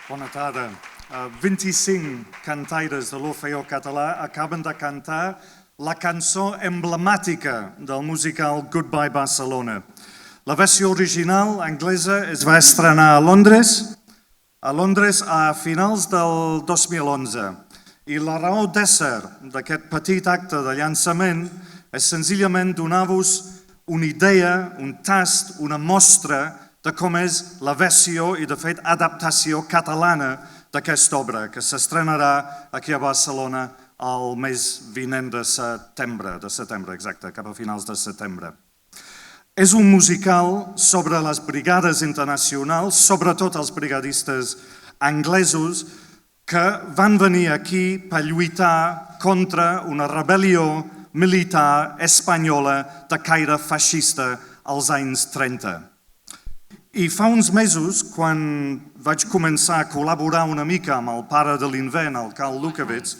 Bona tarda. 25 cantaires de l'Orfeó Català acaben de cantar la cançó emblemàtica del musical Goodbye Barcelona. La versió original anglesa es va estrenar a Londres a finals del 2011. I la raó d'ésser d'aquest petit acte de llançament és senzillament donar-vos una idea, un tast, una mostra de com és la versió i, de fet, adaptació catalana d'aquesta obra, que s'estrenarà aquí a Barcelona el mes vinent de setembre, exacte, cap a finals de setembre. És un musical sobre les brigades internacionals, sobretot els brigadistes anglesos, que van venir aquí per lluitar contra una rebel·lió militar espanyola de caire feixista als anys 30. I fa uns mesos, quan vaig començar a col·laborar una mica amb el pare de l'invent, el Karl Lukowitz,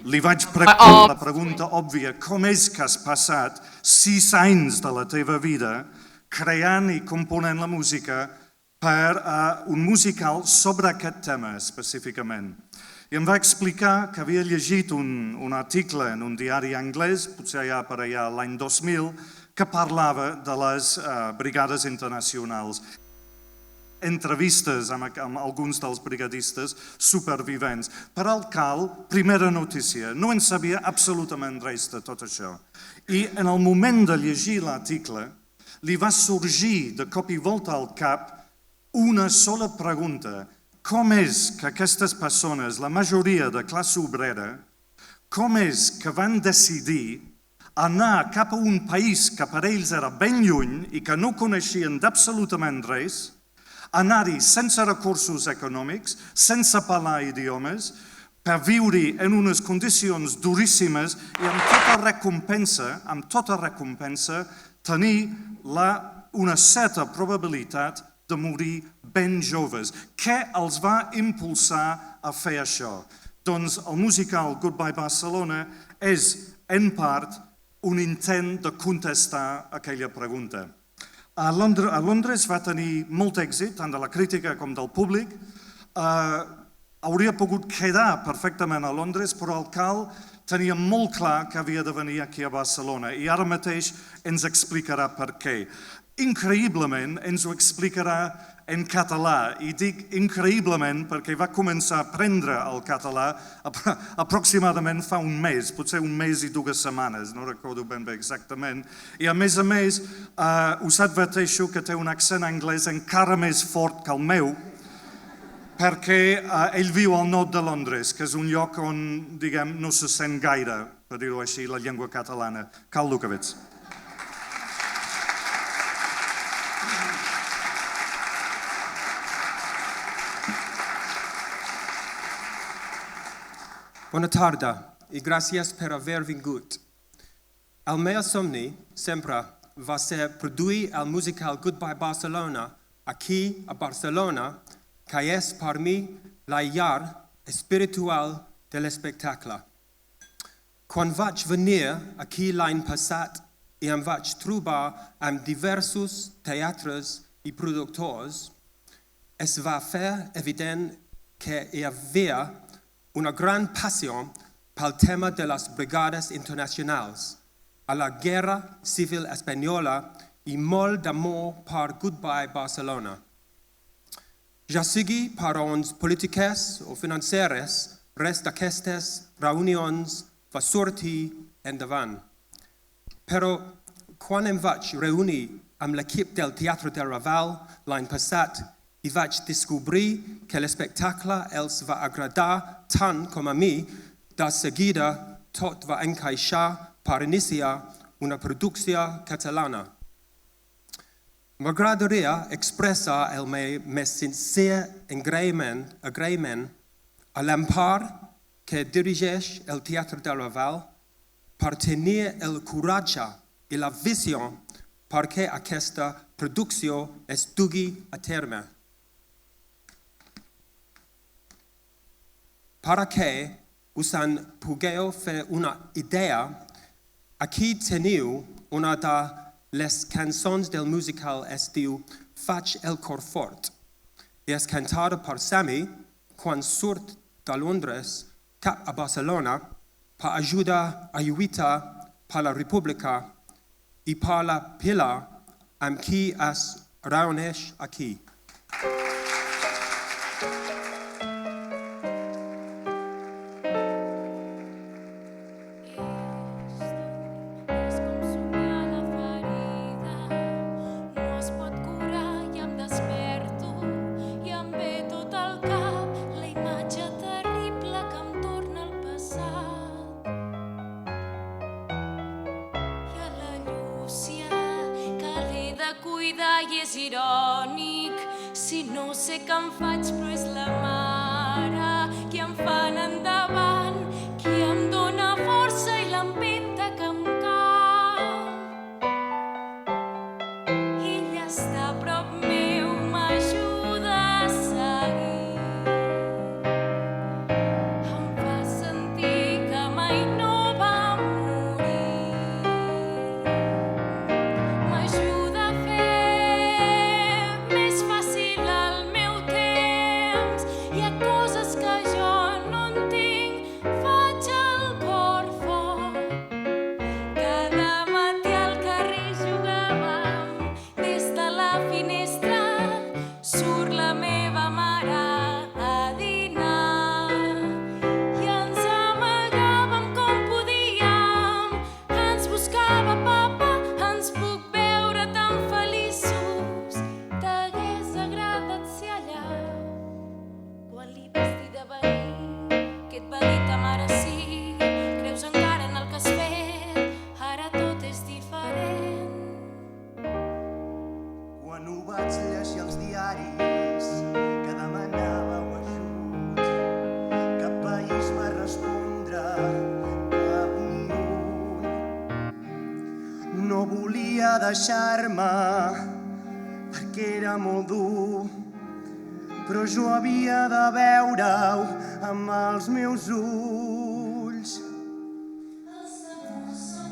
li vaig preguntar la pregunta òbvia: com és que has passat 6 anys de la teva vida creant i component la música per un musical sobre aquest tema específicament? I em va explicar que havia llegit un article en un diari anglès, potser ja per allà l'any 2000, que parlava de les brigades internacionals. Entrevistes amb alguns dels brigadistes supervivents. Per al Karl, primera notícia, no en sabia absolutament res de tot això. I en el moment de llegir l'article, li va sorgir de cop i volta al cap una sola pregunta: com és que aquestes persones, la majoria de classe obrera, com és que van decidir anar cap a un país que per ells era ben lluny i que no coneixien d'absolutament res, anar-hi sense recursos econòmics, sense parlar idiomes, per viure en unes condicions duríssimes i amb tota recompensa, tenir una certa probabilitat de morir ben joves. Què els va impulsar a fer això? Doncs el musical Goodbye Barcelona és, en part, un intent de contestar aquella pregunta. A Londres va tenir molt èxit, tant de la crítica com del públic. Hauria pogut quedar perfectament a Londres, però el Karl tenia molt clar que havia de venir aquí a Barcelona i ara mateix ens explicarà per què. Increïblement ens ho explicarà en català, i dic increïblement perquè va començar a aprendre el català aproximadament fa un mes, potser un mes i 2 setmanes, no recordo ben bé exactament, i a més, us adverteixo que té un accent anglès encara més fort que el meu, perquè ell viu al nord de Londres, que és un lloc on, diguem, no se sent gaire, per dir-ho així, la llengua catalana. Karl Lukowitz. Bona tarda i gràcies per haver vingut. El meu somni sempre va ser produir el musical Goodbye Barcelona aquí a Barcelona, que és per mi la llar espiritual de l'espectacle. Quan vaig venir aquí l'any passat i em vaig trobar amb diversos teatres i productors, es va fer evident que hi havia una gran passió pel tema de les brigades internacionals, a la guerra civil espanyola i molt d'amor per Goodbye Barcelona. Ja sigui per raons polítiques o financeres, res d'aquestes reunions va sortir endavant. Però quan em vaig reunir amb l'equip del Teatre del Raval l'any passat, i vaig descobrir que l'espectacle els va agradar tant com a mi, de seguida tot va encaixar per iniciar una producció catalana. M'agradaria expressar el meu més sincer agraïment a l'Empar que dirigeix el Teatre del Raval per tenir el coratge i la visió perquè aquesta producció es dugui a terme. Perquè us en pugueu fer una idea, aquí teniu una de les cançons del musical es diu Faig el cor fort i és cantada per Sammy, quan surt de Londres cap a Barcelona per ajudar a lluitar per la República i per la pila amb qui es reuneix aquí. I és irònic, si no sé què em faig, però és la mare qui em fa anar endavant, qui em dóna força i l'empenta que em cal. Ella està a prop meu, m'ajuda a seguir, em fa sentir que mai no va morir, m'ajuda a fer coses que jo no en tinc, faig el cor fort. Cada matí al carrer jugàvem, des de la finestra surt la meva mare a dinar i ens amagàvem com podíem, ens buscava papa, ens puc veure tan feliços, t'hagués agradat ser allà. Quan li vas dir de venir, què et va dir ta mare? Sí, creus encara en el que has fet, ara tot és diferent. Quan ho vaig llegir als diaris que demanàveu ajut, cap país va respondre, cap ni un. No volia deixar-me perquè era molt dur, però jo havia de veure-ho amb els meus ulls.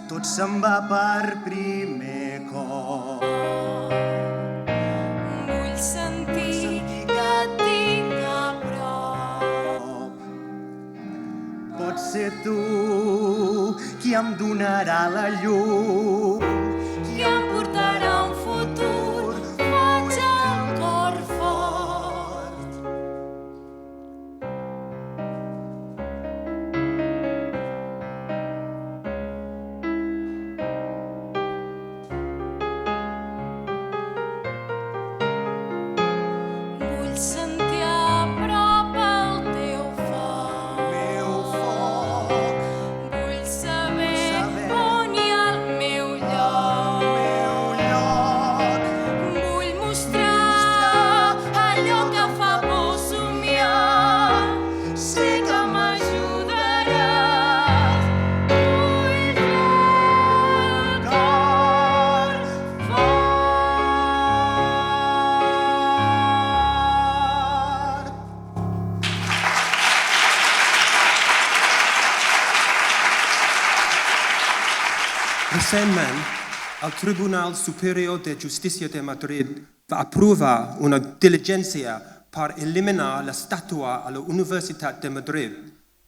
Tot se'n va per primer cop. Vull sentir que et tinc a prop. Pot ser tu qui em donarà la llum, qui em portarà un futur, faig el cor fort. Vull sentir a prop el teu foc. meu foc, Vull saber on hi ha el meu lloc. meu lloc. Vull mostrar allò que fa por somiar. Sé que m'ajudaràs. Vull fer el cor fort. Recentment, el Tribunal Superior de Justícia de Madrid va aprovar una diligència per eliminar l'estàtua a la Universitat de Madrid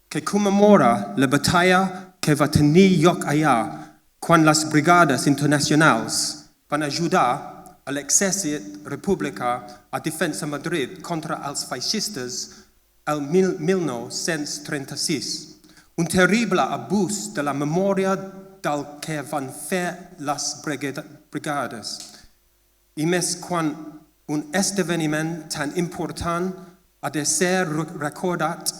que commemora la batalla que va tenir lloc allà quan les brigades internacionals van ajudar a l'exèrcit republicà a defensar Madrid contra els feixistes el 1936. Un terrible abús de la memòria del que van fer les brigades. I més quan un esdeveniment tan important ha de ser recordat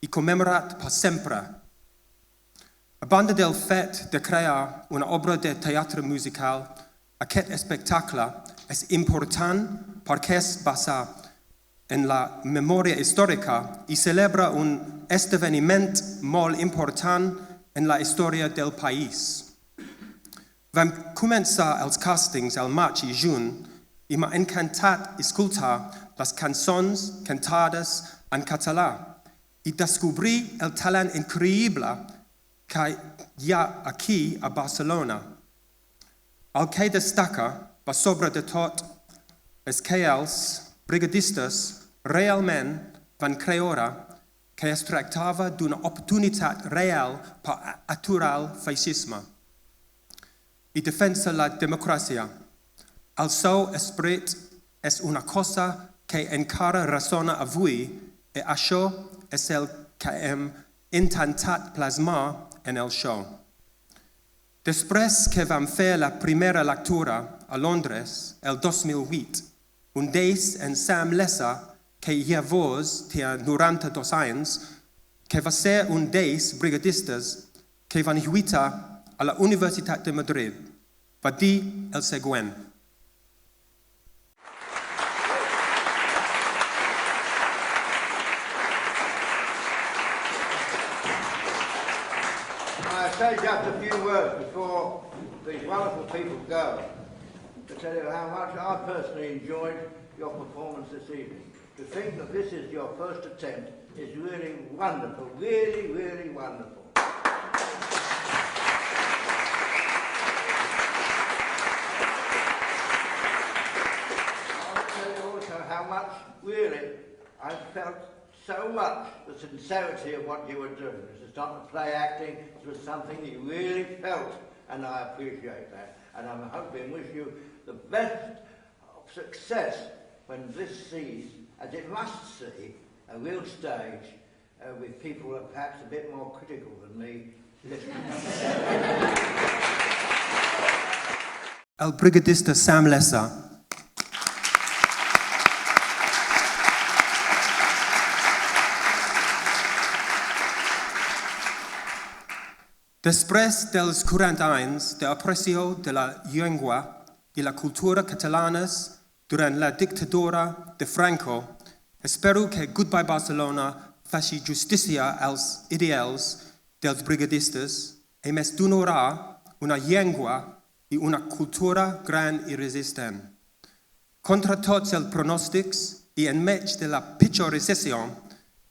i commemorat per sempre. A banda del fet de crear una obra de teatre musical, aquest espectacle és important perquè es basa en la memòria històrica i celebra un esdeveniment molt important en la història del país. Vam començar els càstings al maig i juny i m'ha encantat escoltar les cançons cantades en català i descobrir el talent increïble que hi ha aquí a Barcelona. El que destaca, per sobre de tot, és que els brigadistes realment van creure que es tractava d'una oportunitat real per aturar el feixisme i defensar la democràcia. El seu esperit és una cosa que encara ressona avui i això és el que hem intentat plasmar en el show. Després que vam fer la primera lectura a Londres el 2008, un d'ells, en Sam Lesser, que llavors tenia 92 anys, que va ser un d'ells brigadistes que van lluitar a la Universitat de Madrid, va dir el següent. I say just a few words before these wonderful people go to tell you how much I personally enjoyed your performance this evening. To think that this is your first attempt is really wonderful, really, really wonderful. I'll tell you also how much, really, I felt so much the sincerity of what you were doing. This is not play acting, it was something you really felt, and I appreciate that. And I'm hoping, wish you the best of success when this sees, as it must see, a real stage with people who are perhaps a bit more critical than me listening. El brigadista Sam Lesser. Després dels 40 anys d'apressió de la llengua i la cultura catalanes durant la dictadura de Franco, espero que Goodbye Barcelona faci justícia als ideals dels brigadistes i més d'honorar una llengua i una cultura gran i resistent. Contra tots els pronòstics i enmig de la pitjor recessió,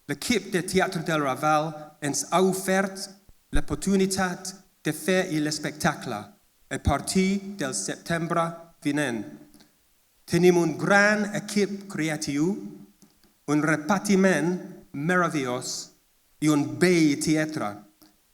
l'equip de Teatre del Raval ens ha ofert l'oportunitat de fer l'espectacle a partir del setembre vinent. Tenim un gran equip creatiu, un repartiment meravellós i un bell teatre.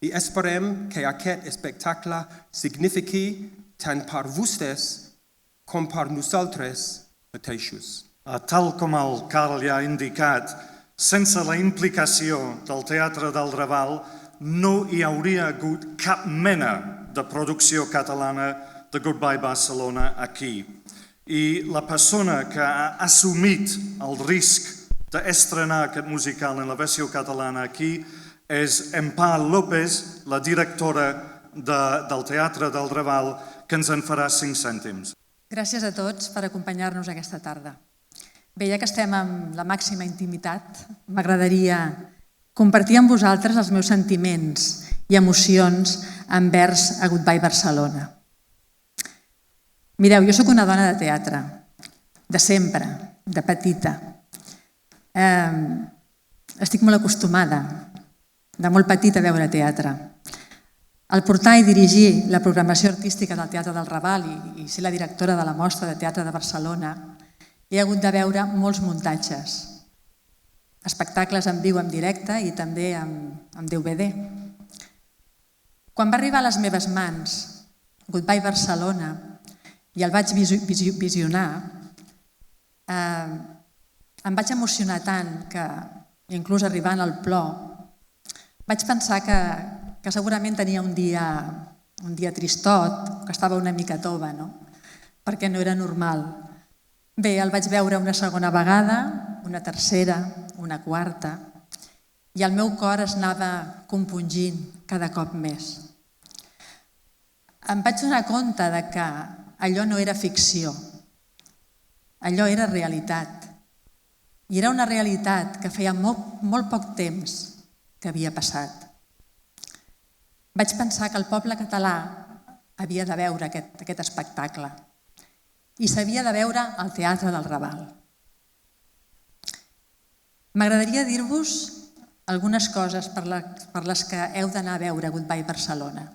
I esperem que aquest espectacle signifiqui tant per vostès com per nosaltres mateixos. Tal com el Carl ja ha indicat, sense la implicació del Teatre del Raval no hi hauria hagut cap mena de producció catalana de Goodbye Barcelona aquí. I la persona que ha assumit el risc d'estrenar aquest musical en la versió catalana aquí és Empar López, la directora del Teatre del Raval, que ens en farà 5 cèntims. Gràcies a tots per acompanyar-nos aquesta tarda. Bé, ja que estem amb la màxima intimitat, m'agradaria compartir amb vosaltres els meus sentiments i emocions envers a Goodbye Barcelona. Mireu, jo sóc una dona de teatre, de sempre, de petita. Estic molt acostumada, de molt petita, a veure teatre. Al portar i dirigir la programació artística del Teatre del Raval i ser la directora de la Mostra de Teatre de Barcelona, he hagut de veure molts muntatges, espectacles en viu, en directe i també en DVD. Quan va arribar a les meves mans Goodbye Barcelona i el vaig visionar, em vaig emocionar tant que, inclús arribant al plor, vaig pensar que segurament tenia un dia tristot, que estava una mica tova, no? Perquè no era normal. Bé, el vaig veure una segona vegada, una tercera, una quarta, i el meu cor es anava compungint cada cop més. Em vaig donar compte que allò no era ficció, allò era realitat. I era una realitat que feia molt poc temps que havia passat. Vaig pensar que el poble català havia de veure aquest espectacle i s'havia de veure al Teatre del Raval. M'agradaria dir-vos algunes coses per les que heu d'anar a veure Goodbye Barcelona.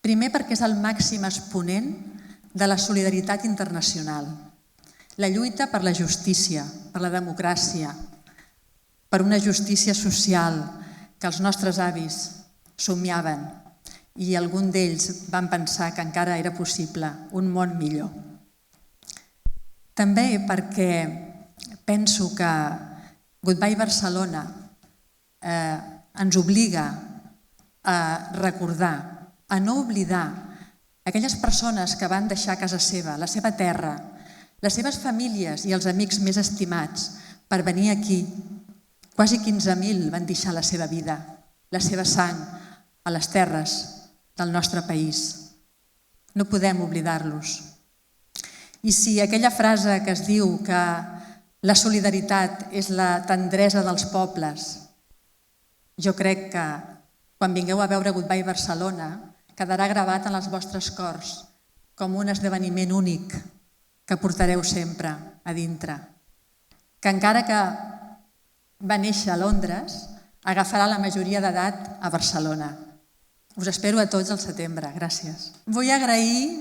Primer, perquè és el màxim exponent de la solidaritat internacional, la lluita per la justícia, per la democràcia, per una justícia social que els nostres avis somiaven i algun d'ells van pensar que encara era possible un món millor. També perquè penso que Goodbye Barcelona ens obliga a recordar, a no oblidar aquelles persones que van deixar casa seva, la seva terra, les seves famílies i els amics més estimats per venir aquí. Quasi 15.000 van deixar la seva vida, la seva sang a les terres del nostre país. No podem oblidar-los. I si aquella frase que es diu que la solidaritat és la tendresa dels pobles, jo crec que quan vingueu a veure Goodbye Barcelona quedarà gravat en els vostres cors com un esdeveniment únic que portareu sempre a dintre. Que encara que va néixer a Londres, agafarà la majoria d'edat a Barcelona. Us espero a tots al setembre. Gràcies. Vull agrair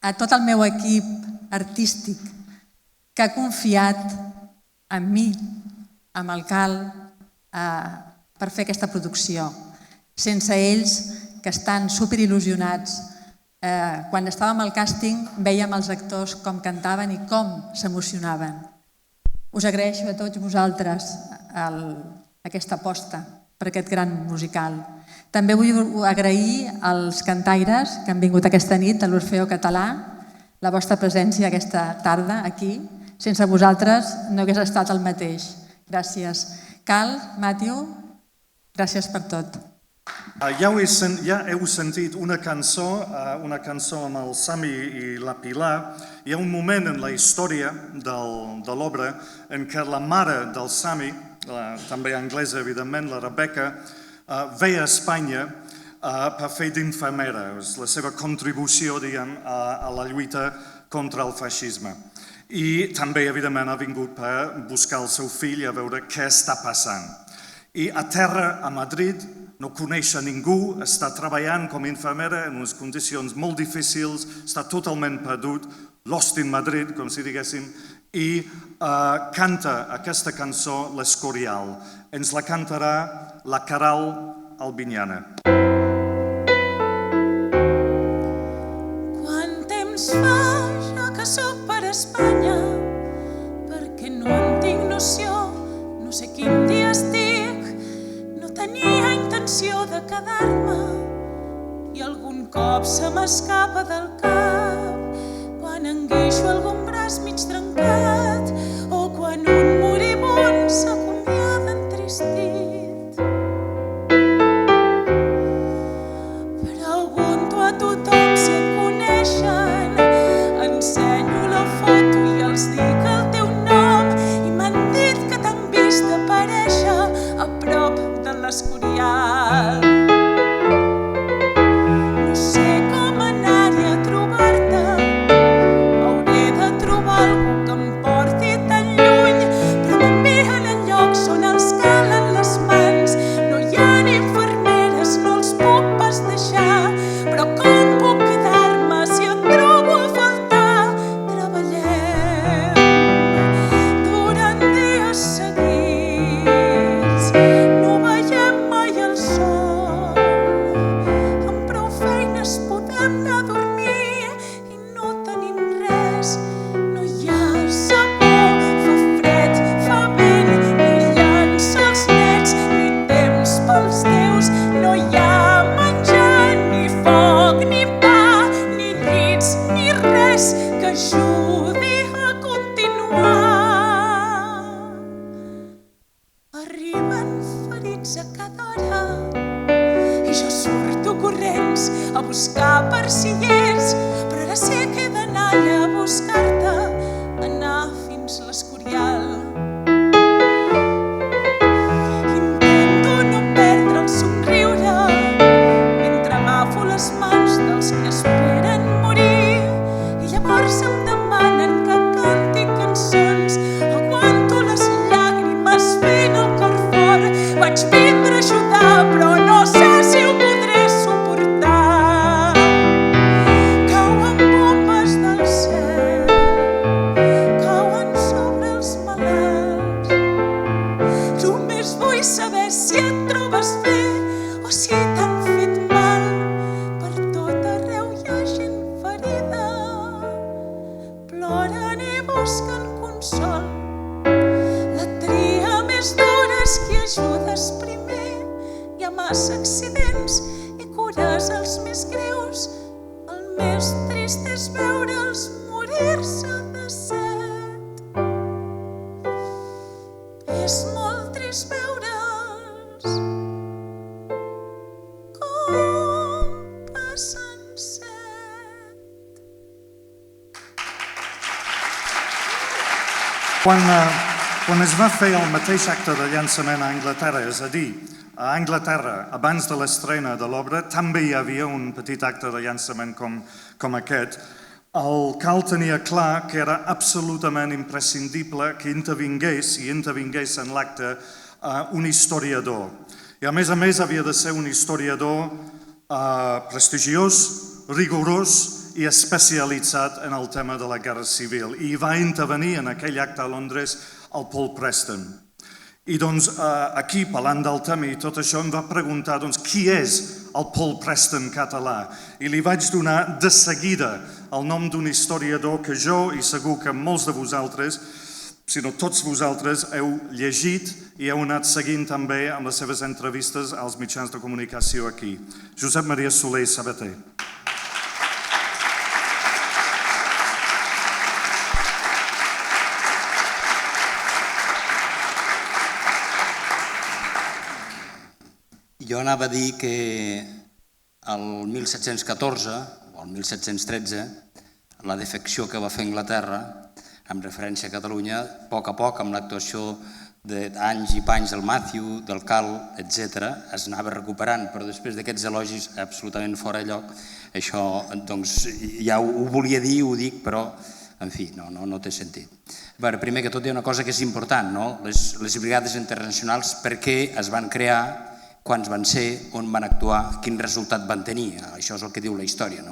a tot el meu equip artístic que ha confiat en mi, amb el Cal, per fer aquesta producció. Sense ells, que estan superil·lusionats, quan estàvem al càsting veiem els actors com cantaven i com s'emocionaven. Us agraeixo a tots vosaltres aquesta aposta per aquest gran musical. També vull agrair als cantaires que han vingut aquesta nit a l'Orfeó Català, la vostra presència aquesta tarda aquí. Sense vosaltres no hagués estat el mateix. Gràcies. Cal, Matthew, gràcies per tot. Ja heu sentit una cançó amb el Sami i la Pilar. Hi ha un moment en la història de l'obra en què la mare del Sami, també anglesa, evidentment, la Rebecca, veia a Espanya per fer d'infermera, la seva contribució, diguem, a la lluita contra el feixisme. I també, evidentment, ha vingut per buscar el seu fill i a veure què està passant. I a terra, a Madrid, no coneix a ningú, està treballant com a infermera en unes condicions molt difícils, està totalment perdut, lost in Madrid, com si diguéssim, i canta aquesta cançó, l'Escorial. Ens la cantarà la Caral Albinyana. Quant temps fa ja que soc per Espanya, perquè no en tinc noció, no sé quin dia estic, no tenia intenció de quedar-me i algun cop se m'escapa del cap quan enguixo algun braç mig trencat o quan un moribund s'acomiada entristit. Pregunto a tothom si et coneixen, ensenyo la foto i els dic el teu nom i m'han dit que t'han vist aparèixer a prop de l'Escorial. No sé com anar-hi a trobar-te, hauré de trobar algú que em porti tan lluny, però m'envien a llocs on els calen les mans. No hi ha ni infermeres, no els puc pas deixar, però com puc quedar-me si et trobo a faltar? Treballem durant dies seguits, no veiem mai el sol, amb prou feines podem anar a dormir i no tenim res. No hi ha sabó, fa fred, fa vent, ni llança els nets, ni temps pels teus. No hi ha menjar, ni foc, ni pa, ni llits, ni res que ajudi a continuar. Arriben ferits a cada hora i jo surto corrents a buscar per si hi és, però ara sé que he d'anar allà a buscar-te, anar fins l'Escorial. Intento no perdre el somriure mentre agafo les mans dels que esperen morir i llavors em demanen que canti cançons. Aguanto les llàgrimes fent el cor fort, vaig vindre a ajudar però no sé si ho podré suportar. massa accidents i cures els més greus. El més trist és veure'ls morir-se de set. És molt trist veure'ls com passen set. Quan es va fer el mateix acte de llançament a Anglaterra, és a dir, a Anglaterra, abans de l'estrena de l'obra, també hi havia un petit acte de llançament com aquest. El Cal tenia clar que era absolutament imprescindible que intervingués en l'acte un historiador. I a més havia de ser un historiador prestigiós, rigorós i especialitzat en el tema de la Guerra Civil. I va intervenir en aquell acte a Londres el Paul Preston. I doncs aquí, parlant del tema i tot això, em va preguntar qui és el Paul Preston català. I li vaig donar de seguida el nom d'un historiador que jo, i segur que molts de vosaltres, si no tots vosaltres, heu llegit i heu anat seguint també amb les seves entrevistes als mitjans de comunicació aquí. Josep Maria Soler i Sabater. Jo anava a dir que el 1714 o el 1713, la defecció que va fer Anglaterra, amb referència a Catalunya, a poc, amb l'actuació d'anys i panys del Matthew, del Cal, etc., es anava recuperant, però després d'aquests elogis absolutament fora de lloc, això doncs, ja ho volia dir, ho dic, però en fi, no té sentit. Primer que tot hi ha una cosa que és important, les brigades internacionals, per què es van crear, quants van ser, on van actuar, quin resultat van tenir. Això és el que diu la història.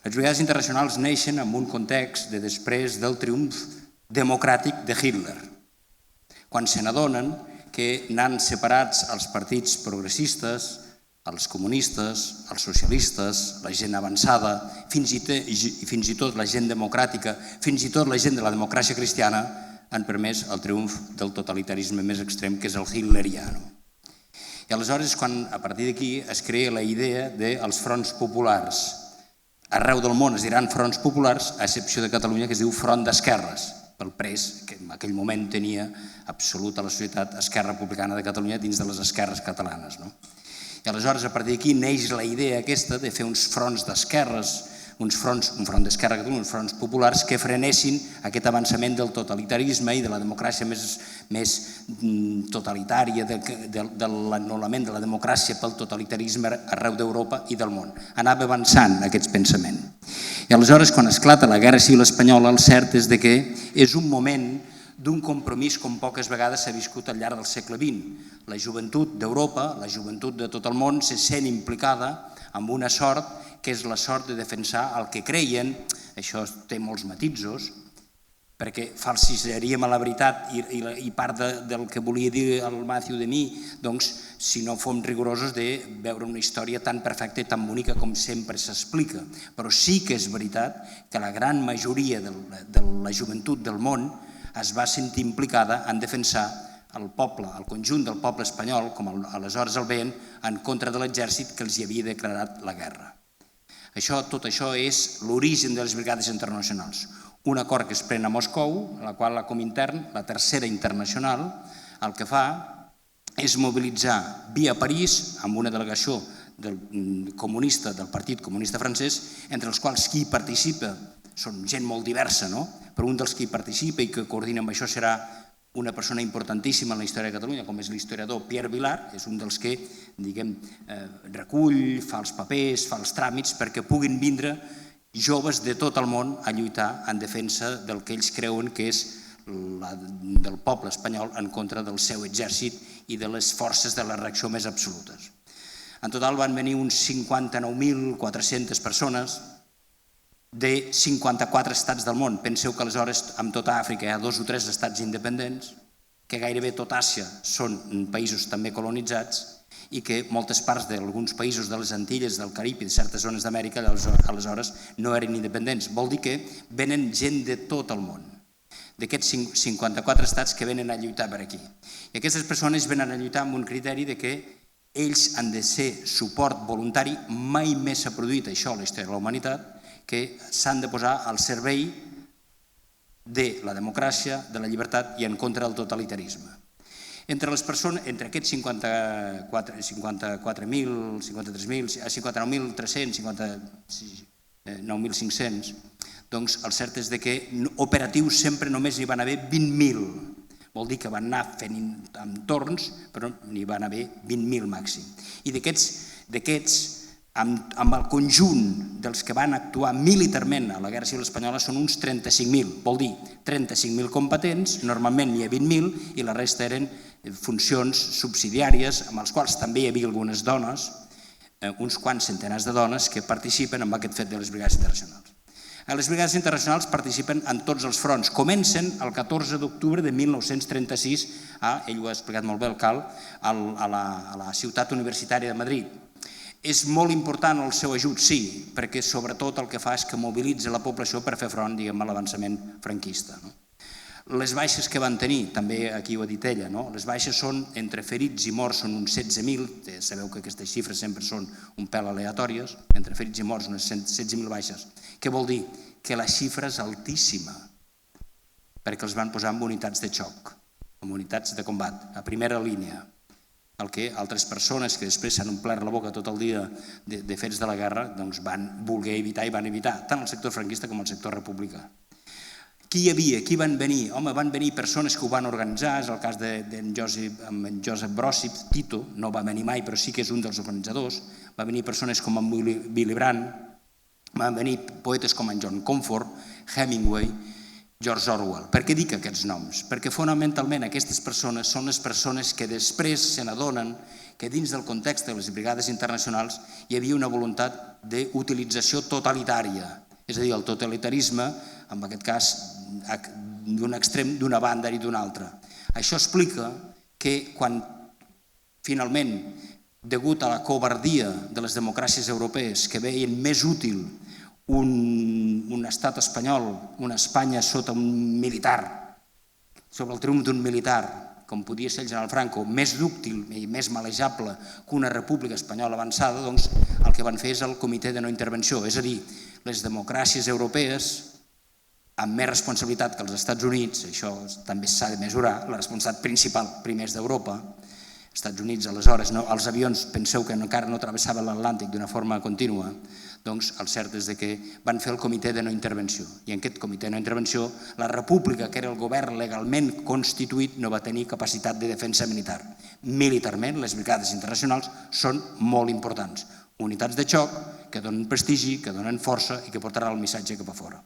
Les brigades internacionals neixen en un context de després del triomf democràtic de Hitler, quan se n'adonen que anant separats els partits progressistes, els comunistes, els socialistes, la gent avançada, fins i tot la gent democràtica, fins i tot la gent de la democràcia cristiana, han permès el triomf del totalitarisme més extrem, que és el hitleriano. I aleshores, quan a partir d'aquí es crea la idea dels fronts populars. Arreu del món es diran fronts populars, a excepció de Catalunya, que es diu front d'esquerres, pel pres que en aquell moment tenia absoluta la societat Esquerra Republicana de Catalunya dins de les esquerres catalanes. I aleshores, a partir d'aquí, neix la idea aquesta de fer uns fronts d'esquerres, un front d'esquerra a Catalunya, uns fronts populars que frenessin aquest avançament del totalitarisme i de la democràcia més totalitària, de l'anul·lament de la democràcia pel totalitarisme arreu d'Europa i del món. Anava avançant aquest pensament. I aleshores, quan esclata la Guerra Civil Espanyola, el cert és que és un moment d'un compromís com poques vegades s'ha viscut al llarg del segle XX. La joventut d'Europa, la joventut de tot el món, se sent implicada amb una sort que és la sort de defensar el que creien. Això té molts matisos, perquè falsificaríem la veritat i part del que volia dir el Matthew de mi, doncs, si no fom rigorosos de veure una història tan perfecta i tan bonica com sempre s'explica. Però sí que és veritat que la gran majoria de la joventut del món es va sentir implicada en defensar el poble, el conjunt del poble espanyol, com aleshores el veien, en contra de l'exèrcit que els hi havia declarat la guerra. Tot això és l'origen de les brigades internacionals. Un acord que es pren a Moscou, a la qual la Comintern, la tercera internacional, el que fa és mobilitzar via París amb una delegació comunista del Partit Comunista Francès, entre els quals qui participa són gent molt diversa, però un dels qui participa i que coordina amb això serà una persona importantíssima en la història de Catalunya, com és l'historiador Pierre Vilar, és un dels que, recull, fa els papers, fa els tràmits, perquè puguin vindre joves de tot el món a lluitar en defensa del que ells creuen que és del poble espanyol en contra del seu exèrcit i de les forces de la reacció més absolutes. En total van venir uns 59.400 persones de 54 estats del món. Penseu que aleshores en tota Àfrica hi ha 2 o 3 estats independents, que gairebé tot Àsia són països també colonitzats i que moltes parts d'alguns països de les Antilles, del Carib i de certes zones d'Amèrica aleshores no eren independents. Vol dir que venen gent de tot el món, d'aquests 54 estats que venen a lluitar per aquí. I aquestes persones venen a lluitar amb un criteri de que ells han de ser suport voluntari, mai més s'ha produït això a la història de la humanitat, que s'han de posar al servei de la democràcia, de la llibertat i en contra del totalitarisme. Entre les persones, entre aquests 54.000, 53.000, 59.300, 59.500, doncs el cert és que operatius sempre només n'hi van haver 20.000. Vol dir que van anar fent entorns, però n'hi van haver 20.000 màxim. I d'aquests, amb el conjunt dels que van actuar militarment a la Guerra Civil Espanyola són uns 35.000. Vol dir 35.000 competents, normalment n'hi ha 20.000 i la resta eren funcions subsidiàries amb els quals també hi havia algunes dones, uns quants centenars de dones que participen en aquest fet de les brigades internacionals. Les brigades internacionals participen en tots els fronts. Comencen el 14 d'octubre de 1936, ell ho ha explicat molt bé el Cal, a la ciutat universitària de Madrid. És molt important el seu ajut, sí, perquè sobretot el que fa és que mobilitza la població per fer front a l'avançament franquista. Les baixes que van tenir, també aquí ho ha dit ella, les baixes són, entre ferits i morts, són uns 16.000, sabeu que aquestes xifres sempre són un pèl aleatòries, entre ferits i morts unes 16.000 baixes. Què vol dir? Que la xifra és altíssima, perquè els van posar en unitats de xoc, en unitats de combat, a primera línia, el que altres persones que després s'han omplert la boca tot el dia de fets de la guerra van voler evitar i van evitar, tant el sector franquista com el sector republicà. Qui hi havia? Qui van venir? Home, van venir persones que ho van organitzar, és el cas d'en Josep Brosi, Tito, no va venir mai, però sí que és un dels organitzadors, va venir persones com en Willy Brandt, van venir poetes com en John Comfort, Hemingway, George Orwell. Per què dic aquests noms? Perquè fonamentalment aquestes persones són les persones que després se n'adonen que dins del context de les brigades internacionals hi havia una voluntat d'utilització totalitària, és a dir, el totalitarisme, en aquest cas, d'un extrem, d'una banda i d'una altra. Això explica que quan finalment, degut a la covardia de les democràcies europees que veien més útil un estat espanyol, una Espanya sota un militar, sobre el triomf d'un militar, com podia ser el general Franco, més dúctil i més malejable que una república espanyola avançada, doncs el que van fer és el comitè de no intervenció, és a dir, les democràcies europees amb més responsabilitat que els Estats Units, això també s'ha de mesurar, la responsabilitat principal primers d'Europa, els Estats Units aleshores, els avions penseu que encara no travessaven l'Atlàntic d'una forma contínua, doncs el cert és que van fer el comitè de no intervenció i en aquest comitè de no intervenció la república, que era el govern legalment constituït, no va tenir capacitat de defensa militar. Militarment, les brigades internacionals són molt importants. Unitats de xoc que donen prestigi, que donen força i que portaran el missatge cap a fora.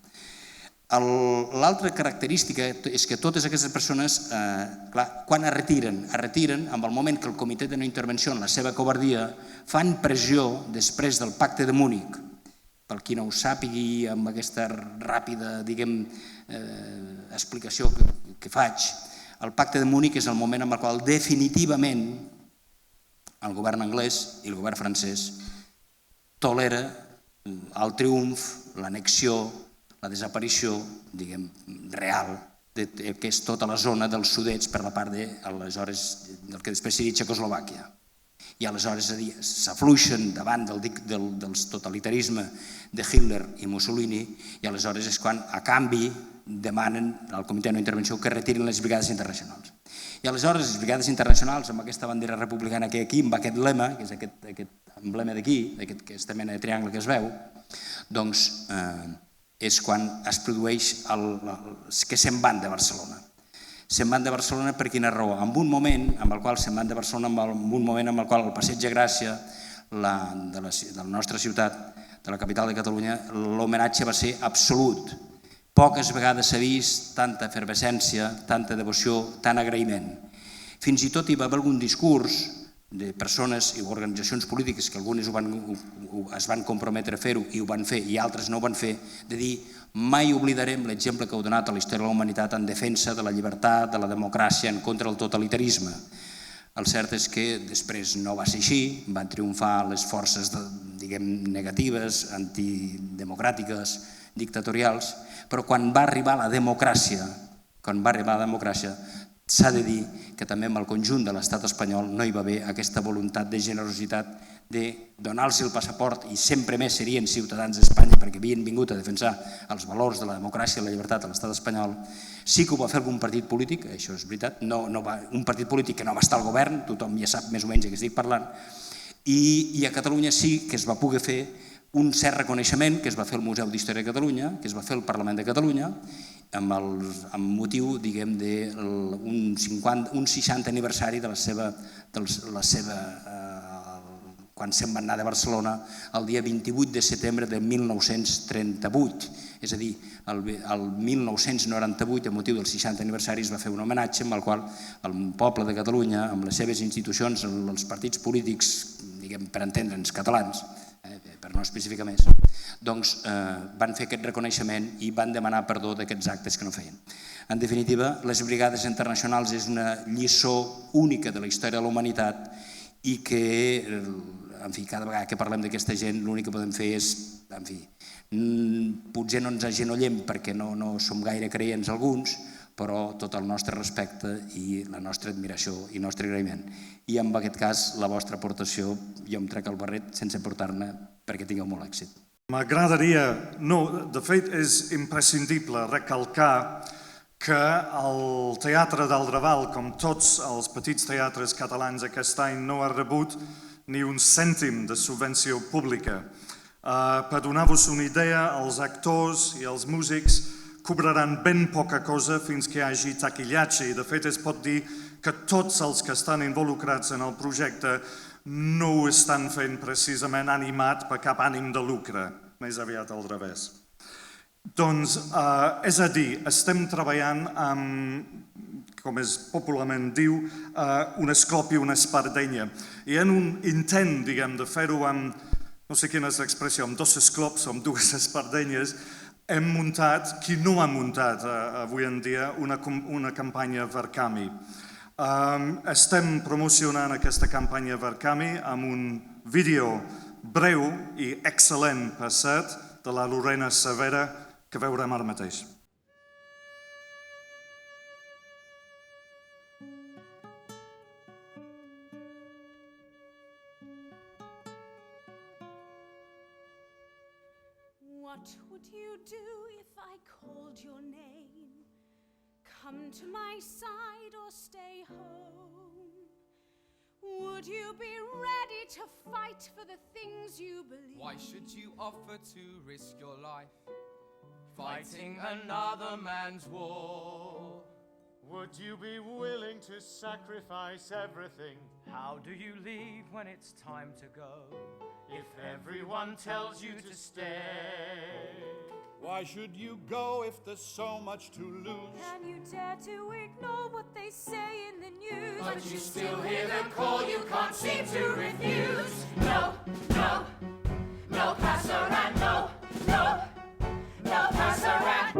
L'altra característica és que totes aquestes persones, quan es retiren en el moment que el comitè de no intervenció, en la seva covardia, fan pressió després del pacte de Múnich. Per qui no ho sàpigui, amb aquesta ràpida, explicació que faig, el pacte de Múnich és el moment en el qual definitivament el govern anglès i el govern francès tolera el triomf, l'annexió, la desaparició, real, que és tota la zona dels Sudets per la part del que després seria Txecoslovàquia. I aleshores s'afluixen davant del totalitarisme de Hitler i Mussolini i aleshores és quan, a canvi, demanen al comitè de no intervenció que retirin les brigades internacionals. I aleshores les brigades internacionals, amb aquesta bandera republicana que hi ha aquí, amb aquest lema, que és aquest emblema d'aquí, aquesta mena de triangle que es veu, doncs és quan es produeix que se'n van de Barcelona. Se'n van de Barcelona per quina raó? En un moment en el qual se'n van de Barcelona, en un moment en el qual el Passeig de Gràcia de la nostra ciutat, de la capital de Catalunya, l'homenatge va ser absolut. Poques vegades s'ha vist tanta efervescència, tanta devoció, tant agraïment. Fins i tot hi va haver algun discurs de persones i organitzacions polítiques que algunes es van comprometre a fer-ho i ho van fer i altres no ho van fer, de dir mai oblidarem l'exemple que heu donat a la història de la humanitat en defensa de la llibertat, de la democràcia, en contra del totalitarisme. El cert és que després no va ser així, van triomfar les forces negatives, antidemocràtiques, dictatorials, però quan va arribar la democràcia, s'ha de dir que també amb el conjunt de l'estat espanyol no hi va haver aquesta voluntat de generositat de donar-los el passaport, i sempre més serien ciutadans d'Espanya perquè havien vingut a defensar els valors de la democràcia i la llibertat a l'estat espanyol. Sí que ho va fer algun partit polític, això és veritat, un partit polític que no va estar al govern, tothom ja sap més o menys de què estic parlant, i a Catalunya sí que es va poder fer un cert reconeixement que es va fer al Museu d'Història de Catalunya, que es va fer al Parlament de Catalunya, amb motiu, diguem, d'un 60 aniversari de la seva quan se'n van anar de Barcelona el dia 28 de setembre de 1938. És a dir, el 1998, a motiu del 60 aniversari, es va fer un homenatge amb el qual el poble de Catalunya, amb les seves institucions, els partits polítics, diguem, per entendre'ns, catalans, per no especificar més, doncs van fer aquest reconeixement i van demanar perdó d'aquests actes que no feien. En definitiva, les brigades internacionals és una lliçó única de la història de la humanitat i que, en fi, cada vegada que parlem d'aquesta gent l'únic que podem fer és, en fi, potser no ens agenollem perquè no som gaire creients alguns, però tot el nostre respecte i la nostra admiració i el nostre agraïment. I en aquest cas, la vostra aportació, jo em trec el barret sense portar-ne perquè tingueu molt èxit. M'agradaria, no, de fet és imprescindible recalcar que el Teatre del Raval, com tots els petits teatres catalans aquest any, no ha rebut ni un cèntim de subvenció pública. Per donar-vos una idea, els actors i els músics cobraran ben poca cosa fins que hi hagi taquillatge, i de fet es pot dir que tots els que estan involucrats en el projecte no ho estan fent precisament animat per cap ànim de lucre, més aviat al revés. Doncs, és a dir, estem treballant amb, com es popularment diu, un esclop i una espardenya. I en un intent, diguem, de fer-ho amb, no sé quina és l'expressió, amb dos esclops o amb dues espardenyes, hem muntat, qui no ha muntat avui en dia, una campanya Verkami. Estem promocionant aquesta campanya Verkami amb un vídeo breu i excel·lent, per cert, de la Lorena Cervera, que veurem ara mateix. What would you do if I called your name? Come to my side or stay home? Would you be ready to fight for the things you believe? Why should you offer to risk your life, fighting another man's war? Would you be willing to sacrifice everything? How do you leave when it's time to go? If everyone tells you to stay, why should you go if there's so much to lose? Can you dare to ignore what they say in the news? But you still hear them call, you can't seem to refuse. No, no, no passaran, no, no, no passaran.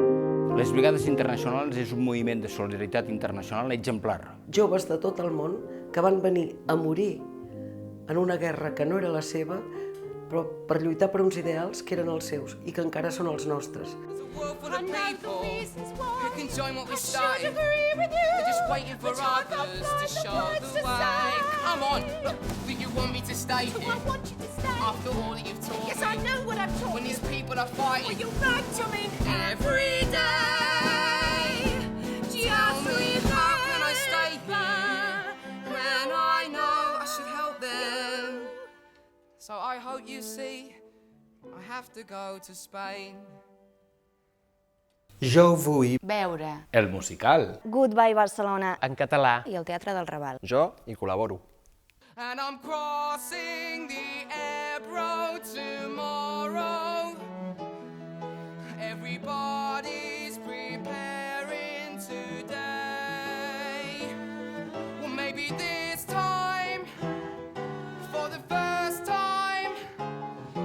Les Brigades Internacionals és un moviment de solidaritat internacional exemplar. Joves de tot el món que van venir a morir en una guerra que no era la seva, però per lluitar per uns ideals que eren els seus i que encara són els nostres. And now the reasons why I should agree with you. They're just waiting for others to show the way. Come on, look, do you want me to stay Do here? I want you to stay? After all that you've taught Yes, me. I know what I've taught When you. these people are fighting. Well, you write to me every day. Just me, remember how can I stay here when I know I should help them? So I hope you see I have to go to Spain. Jo vull veure el musical Goodbye Barcelona en català. i el Teatre del Raval. Jo hi col·laboro. And I'm crossing the Ebro tomorrow. Everybody's preparing today. Well, maybe this time, for the first time,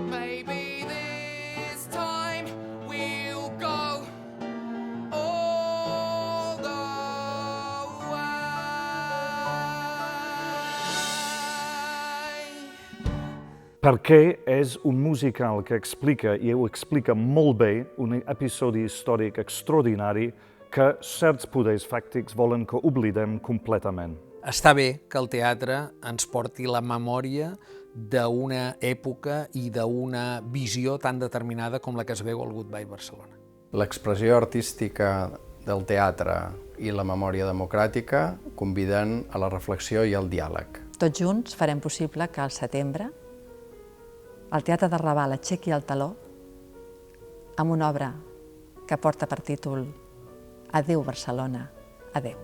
maybe this time we'll go all the way. Perquè és un musical que explica, i ho explica molt bé, un episodi històric extraordinari que certs poders fàctics volen que oblidem completament. Està bé que el teatre ens porti la memòria d'una època i d'una visió tan determinada com la que es veu al Goodbye Barcelona. L'expressió artística del teatre i la memòria democràtica conviden a la reflexió i al diàleg. Tots junts farem possible que al setembre el Teatre de Raval aixequi el teló amb una obra que porta per títol Adéu Barcelona, adéu.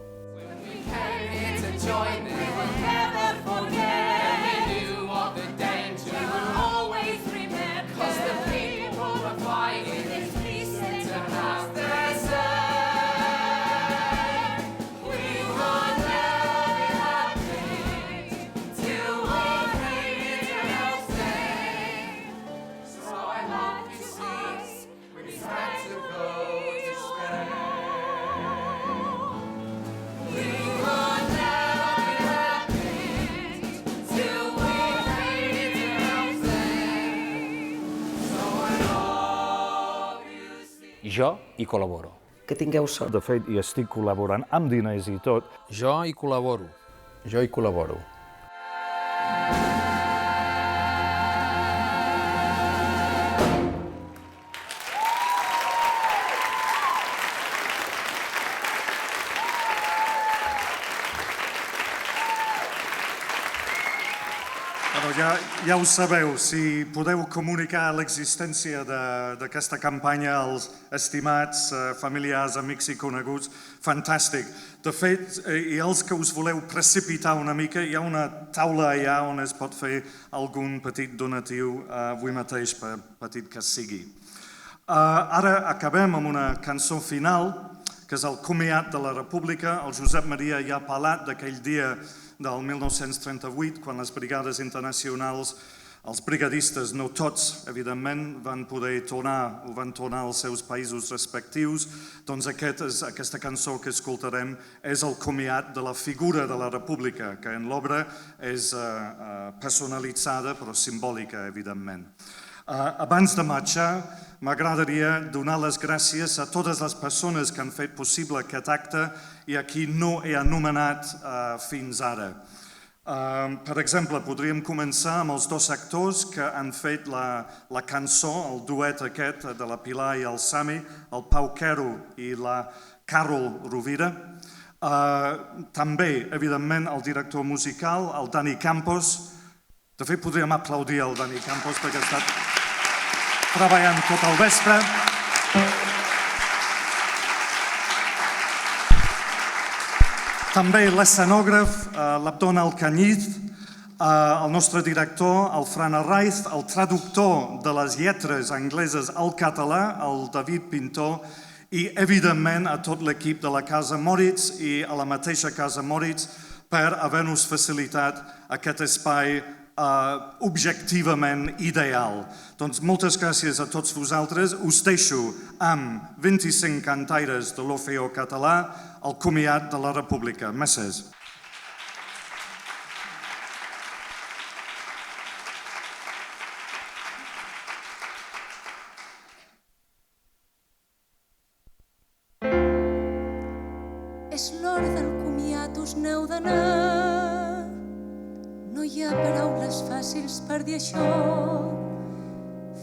Jo hi col·laboro. Que tingueu sort. De fet, hi estic col·laborant amb diners i tot. Jo hi col·laboro. Jo hi col·laboro. Ja ho sabeu, si podeu comunicar l'existència d'aquesta campanya als estimats familiars, amics i coneguts, fantàstic. De fet, i els que us voleu precipitar una mica, hi ha una taula allà on es pot fer algun petit donatiu avui mateix, per petit que sigui. Ara acabem amb una cançó final, que és el comiat de la República. El Josep Maria ja ha parlat d'aquell dia del 1938, quan les brigades internacionals, els brigadistes, no tots, evidentment, van poder tornar als seus països respectius. Doncs aquesta cançó que escoltarem és el comiat de la figura de la República, que en l'obra és personalitzada però simbòlica, evidentment. Abans de marxar, m'agradaria donar les gràcies a totes les persones que han fet possible aquest acte i a qui no he anomenat fins ara. Per exemple, podríem començar amb els dos actors que han fet la cançó, el duet aquest de la Pilar i el Sami, el Pau Quero i la Carol Rovira. També, evidentment, el director musical, el Dani Campos. De fet, podríem aplaudir el Dani Campos perquè ha estat treballant tot el vespre. També l'escenògraf, l'Abdon Alcanyiz, el nostre director, el Fran Arraiz, el traductor de les lletres angleses al català, el David Pintor, i, evidentment, a tot l'equip de la Casa Moritz i a la mateixa Casa Moritz per haver-nos facilitat aquest espai objectivament ideal. Doncs moltes gràcies a tots vosaltres. Us deixo amb 25 cantaires de l'Orfeó Català, el comiat de la República. Messes. És l'hora del comiat, us n'heu d'anar. No hi ha paraules fàcils per dir això.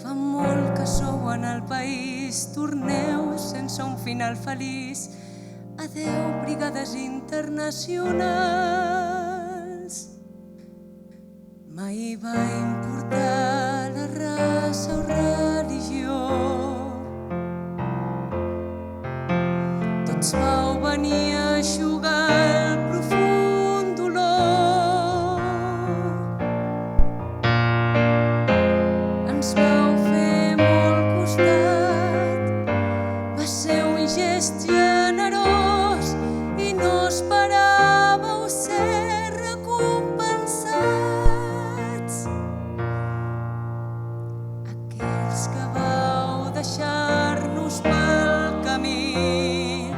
Fa molt que sou en el país, torneu sense un final feliç. Adéu, brigades internacionals. Mai va importar la raça o religió. Tots vau venir a eixugar el profund dolor. Ens vau fer molt costat, va ser un gest generós i no esperàveu ser recompensats. Aquells que vau deixar-nos pel camí,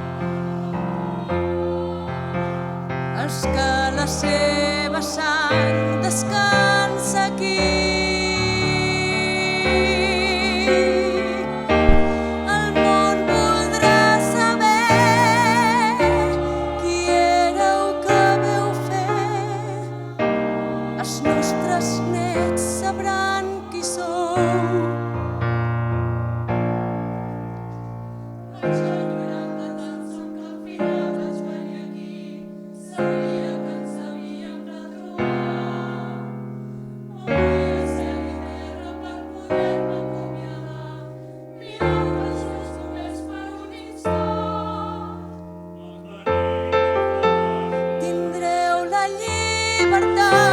els que la seva sang descansa aquí. El món voldrà saber llibertat.